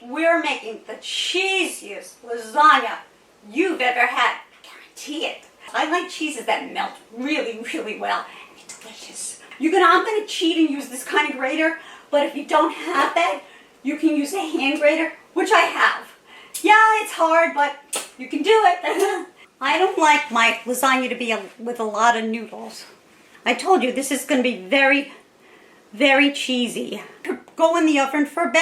We're making the cheesiest lasagna you've ever had. I guarantee it. I like cheeses that melt really, really well. And it's delicious. I'm going to cheat and use this kind of grater, but if you don't have that, you can use a hand grater, which I have. Yeah, it's hard, but you can do it. I don't like my lasagna to be with a lot of noodles. I told you this is going to be very, very cheesy. Go in the oven for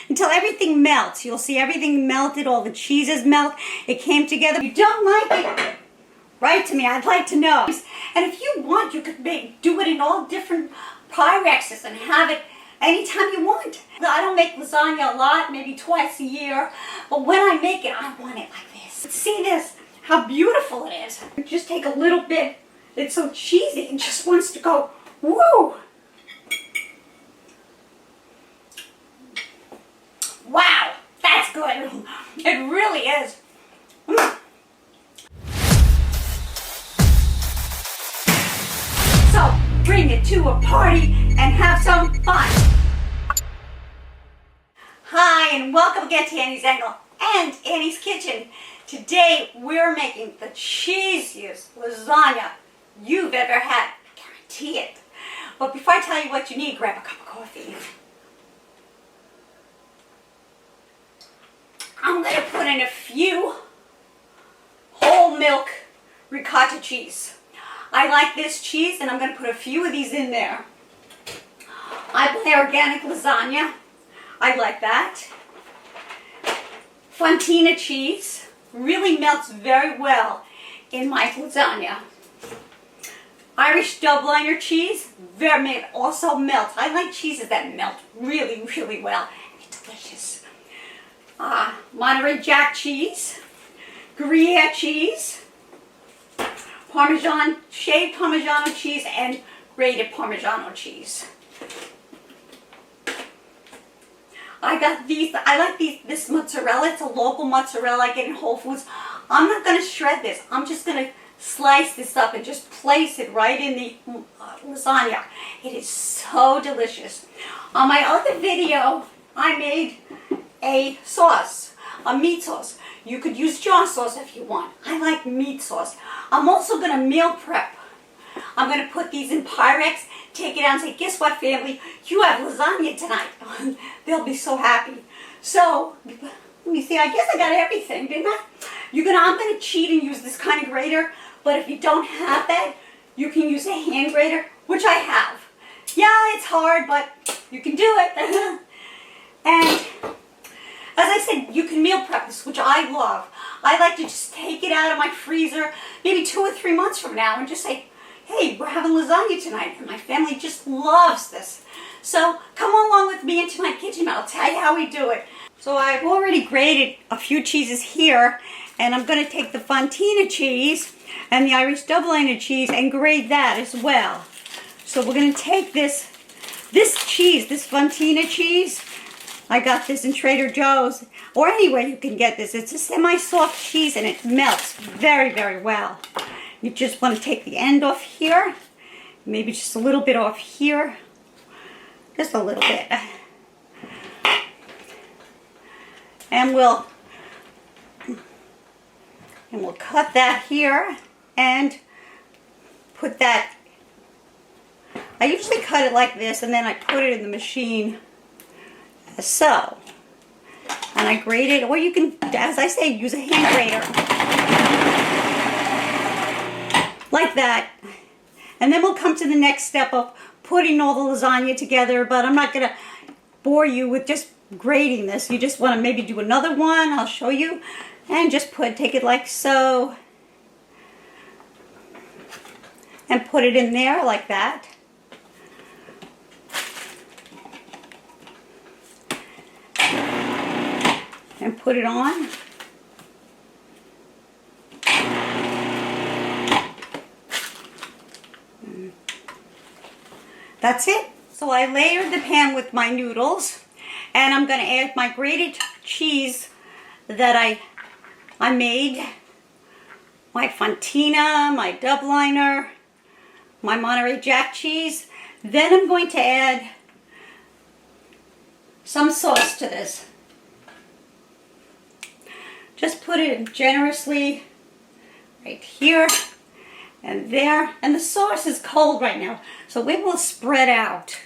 until everything melts. You'll see everything melted, all the cheeses melt. It came together. If you don't like it, write to me. I'd like to know. And if you want, you could do it in all different Pyrexes and have it anytime you want. I don't make lasagna a lot, maybe twice a year, but when I make it, I want it like this. See this? How beautiful it is. Just take a little bit. It's so cheesy. It just wants to go, woo! Wow, that's good. It really is. So, bring it to a party and have some fun. Hi, and welcome again to Annie's Angle and Annie's Kitchen. Today, we're making the cheesiest lasagna you've ever had. I guarantee it. But before I tell you what you need, grab a cup of coffee. I'm going to put in a few whole milk ricotta cheese. I like this cheese, and I'm going to put a few of these in there. I buy organic lasagna. I like that. Fontina cheese really melts very well in my lasagna. Irish Dubliner cheese also melts. I like cheeses that melt really, really well. And it's delicious. Monterey cheese, Gruyere cheese, shaved Parmigiano cheese, and grated Parmigiano cheese. I got these. I like this mozzarella. It's a local mozzarella I get in Whole Foods. I'm not going to shred this. I'm just going to slice this up and just place it right in the lasagna. It is so delicious. On my other video, I made a sauce, a meat sauce. You could use jar sauce if you want. I like meat sauce. I'm also going to meal prep. I'm going to put these in Pyrex, take it out and say, guess what, family? You have lasagna tonight. They'll be so happy. So, let me see, I guess I got everything, didn't I? I'm going to cheat and use this kind of grater, but if you don't have that, you can use a hand grater, which I have. Yeah, it's hard, but you can do it. And as I said, you can meal prep this, which I love. I like to just take it out of my freezer, maybe 2 or 3 months from now, and just say, hey, we're having lasagna tonight, and my family just loves this. So come along with me into my kitchen. I'll tell you how we do it. So I've already grated a few cheeses here, and I'm going to take the Fontina cheese and the Irish Dubliner cheese and grate that as well. So we're going to take this cheese, this Fontina cheese. I got this in Trader Joe's, or anywhere you can get this. It's a semi-soft cheese, and it melts very, very well. You just want to take the end off here, maybe just a little bit off here, just a little bit. And we'll cut that here and put that. I usually cut it like this, and then I put it in the machine as so. And I grate it, or you can, as I say, use a hand grater. Like that. And then we'll come to the next step of putting all the lasagna together, but I'm not going to bore you with just grating this. You just want to maybe do another one. I'll show you. And just take it like so. And put it in there like that. And put it on. That's it. So I layered the pan with my noodles, and I'm going to add my grated cheese that I made, my Fontina, my Dubliner, my Monterey cheese. Then I'm going to add some sauce to this. Just put it generously right here and there. And the sauce is cold right now, so it will spread out.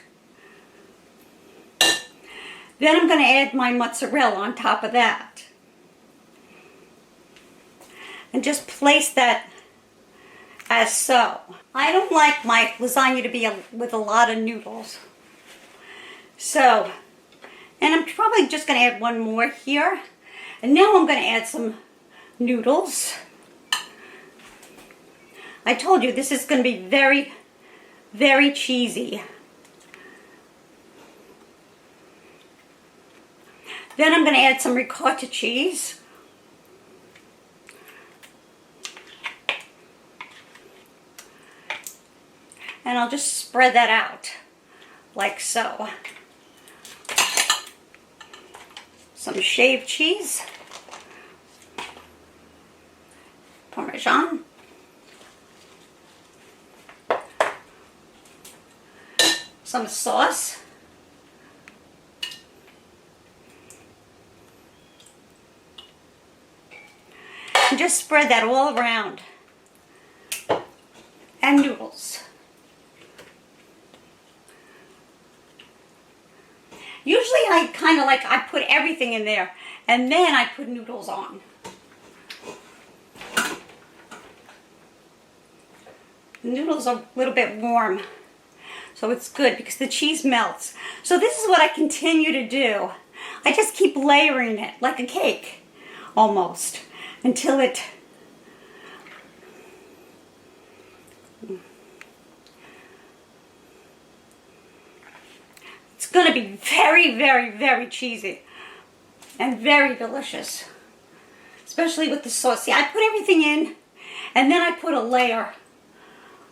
Then I'm going to add my mozzarella on top of that. And just place that as so. I don't like my lasagna to be with a lot of noodles. So, and I'm probably just going to add one more here. And now I'm going to add some noodles. I told you this is going to be very, very cheesy. Then I'm going to add some ricotta cheese. And I'll just spread that out like so. Some shaved cheese. Parmesan. Some sauce. And just spread that all around. And noodles. Usually I kind of I put everything in there and then I put noodles on. The noodles are a little bit warm, so it's good because the cheese melts. So this is what I continue to do. I just keep layering it like a cake, almost, until it it's going to be very, very, very cheesy and very delicious, especially with the sauce. See, I put everything in and then I put a layer.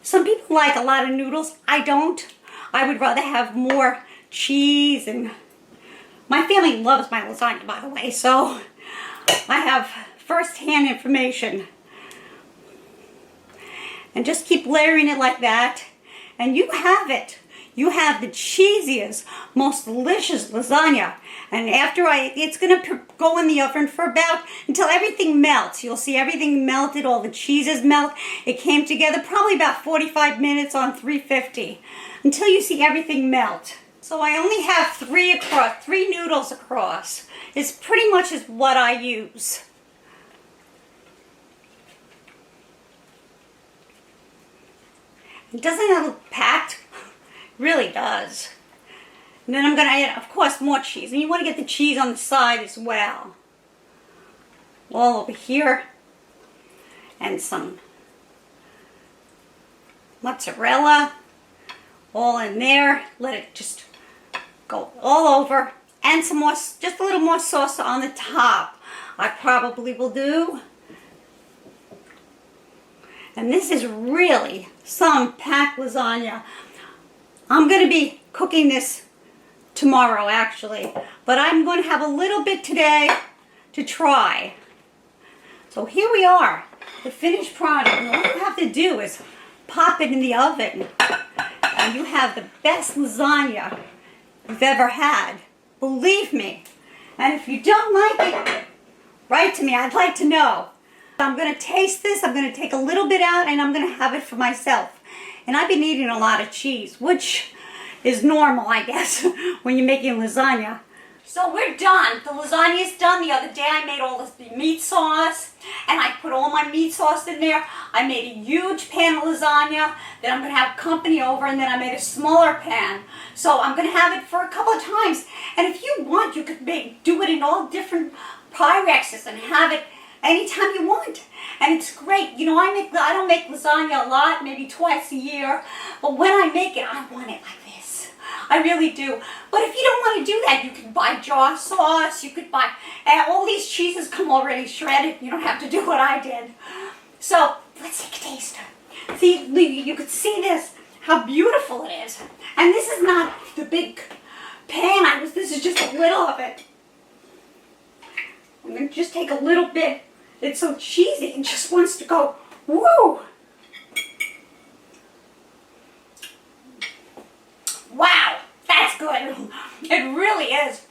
Some people like a lot of noodles. I don't. I would rather have more cheese, and my family loves my lasagna, by the way, so I have first-hand information. And just keep layering it like that, and you have it. You have the cheesiest, most delicious lasagna. And after it's going to go in the oven for until everything melts. You'll see everything melted, all the cheeses melt. It came together probably about 45 minutes on 350 until you see everything melt. So I only have three noodles across. It's pretty much is what I use. It doesn't look packed. Really does. And then I'm going to add, of course, more cheese. And you want to get the cheese on the side as well. All over here. And some mozzarella. All in there. Let it just go all over. And some more, just a little more sauce on the top. I probably will do. And this is really some packed lasagna. I'm going to be cooking this tomorrow, actually, but I'm going to have a little bit today to try. So here we are, the finished product. And all you have to do is pop it in the oven, and you have the best lasagna you've ever had. Believe me. And if you don't like it, write to me. I'd like to know. I'm going to taste this. I'm going to take a little bit out, and I'm going to have it for myself. And I've been eating a lot of cheese, which is normal, I guess, when you're making lasagna. So we're done. The lasagna is done. The other day I made all this meat sauce, and I put all my meat sauce in there. I made a huge pan of lasagna. Then I'm going to have company over, and then I made a smaller pan. So I'm going to have it for a couple of times. And if you want, you could do it in all different Pyrexes and have it anytime you want. And it's great. You know, I don't make lasagna a lot, maybe twice a year. But when I make it, I want it like this. I really do. But if you don't want to do that, you can buy jar sauce. You could buy, all these cheeses come already shredded. You don't have to do what I did. So let's take a taste. See, you could see this, how beautiful it is. And this is not the big pan. This is just a little of it. I'm going to just take a little bit. It's so cheesy and just wants to go, woo! Wow, that's good. It really is.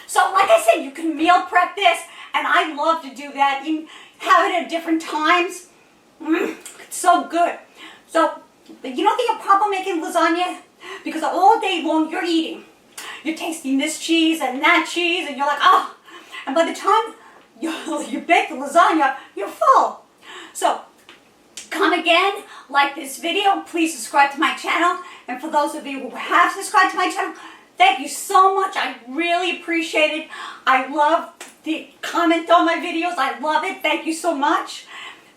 So like I said, it. You can meal prep this, and I love to do that. You have it at different times. It's so good. So, you don't think a problem making lasagna? Because all day long you're eating. You're tasting this cheese and that cheese, and you're like, oh. And by the time you bake the lasagna, you're full. So, come again, like this video, please subscribe to my channel. And for those of you who have subscribed to my channel, thank you so much. I really appreciate it. I love the comment on my videos. I love it. Thank you so much.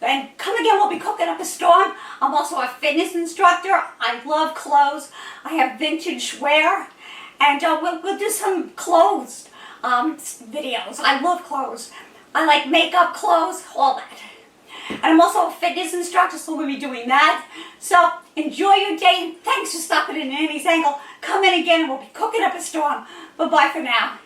And come again, we'll be cooking up a storm. I'm also a fitness instructor. I love clothes. I have vintage wear. And we'll do some clothes videos. I love clothes. I like makeup, clothes, all that. And I'm also a fitness instructor, so we'll be doing that. So enjoy your day. Thanks for stopping in Annie's Angle. Come in again, and we'll be cooking up a storm. Bye-bye for now.